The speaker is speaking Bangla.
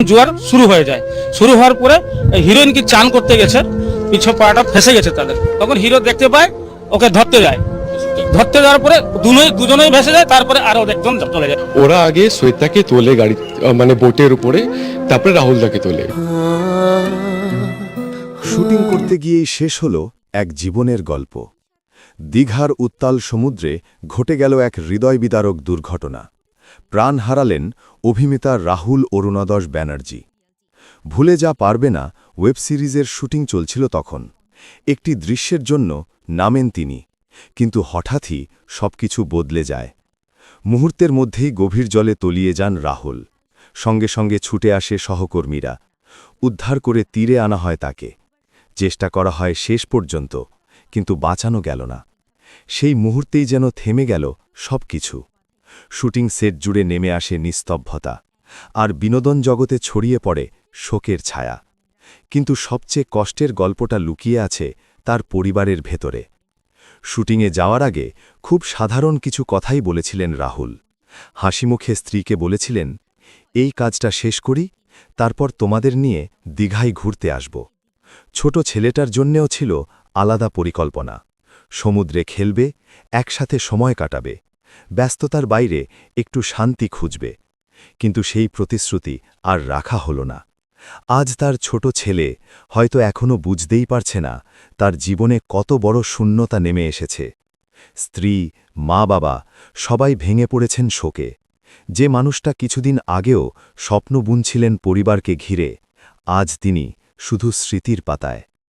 জোয়ার শুরু হয়ে যায়। শুরু হওয়ার পরে হিরোইন কি চান করতে গেছে, পিছু পাটা ফেসে গেছে তাদের। তখন হিরো দেখতে পায়, ওকে ধরতে যায়। ধরতে যাওয়ার পরে দুজনেই ভেসে যায়, তারপরে আরো একজন চলে যায়। ওরা আগে শ্বেতাকে তোলে গাড়ি, মানে বোটের উপরে, তারপরে রাহুলদাকে তোলে। শুটিং করতে গিয়েই শেষ হলো এক জীবনের গল্প। দীঘার উত্তাল সমুদ্রে ঘটে গেল এক হৃদয়বিদারক দুর্ঘটনা। প্রাণ হারালেন অভিনেতা রাহুল অরুণোদয় ব্যানার্জি। ভুলে যা পারবে না ওয়েব সিরিজের শুটিং চলছিল তখন। একটি দৃশ্যের জন্য নামেন তিনি, কিন্তু হঠাৎই সবকিছু বদলে যায়। মুহূর্তের মধ্যেই গভীর জলে তলিয়ে যান রাহুল। সঙ্গে সঙ্গে ছুটে আসে সহকর্মীরা। উদ্ধার করে তীরে আনা হয় তাকে। চেষ্টা করা হয় শেষ পর্যন্ত, কিন্তু বাঁচানো গেল না। সেই মুহূর্তেই যেন থেমে গেল সবকিছু। শুটিং সেট জুড়ে নেমে আসে নিস্তব্ধতা, আর বিনোদন জগতে ছড়িয়ে পড়ে শোকের ছায়া। কিন্তু সবচেয়ে কষ্টের গল্পটা লুকিয়ে আছে তার পরিবারের ভেতরে। শুটিংয়ে যাওয়ার আগে খুব সাধারণ কিছু কথাই বলেছিলেন রাহুল। হাসিমুখে স্ত্রীকে বলেছিলেন, এই কাজটা শেষ করি, তারপর তোমাদের নিয়ে দীঘায় ঘুরতে আসব। ছোট ছেলেটার জন্যেও ছিল আলাদা পরিকল্পনা। সমুদ্রে খেলবে, একসাথে সময় কাটাবে, ব্যস্ততার বাইরে একটু শান্তি খুঁজবে। কিন্তু সেই প্রতিশ্রুতি আর রাখা হল না। আজ তার ছোট ছেলে হয়তো এখনও বুঝতেই পারছে না তার জীবনে কত বড় শূন্যতা নেমে এসেছে। স্ত্রী, মা-বাবা সবাই ভেঙে পড়েছেন শোকে। যে মানুষটা কিছুদিন আগেও স্বপ্ন বুনছিলেন পরিবারকে ঘিরে, আজ তিনি শুধু স্মৃতির পাতায়।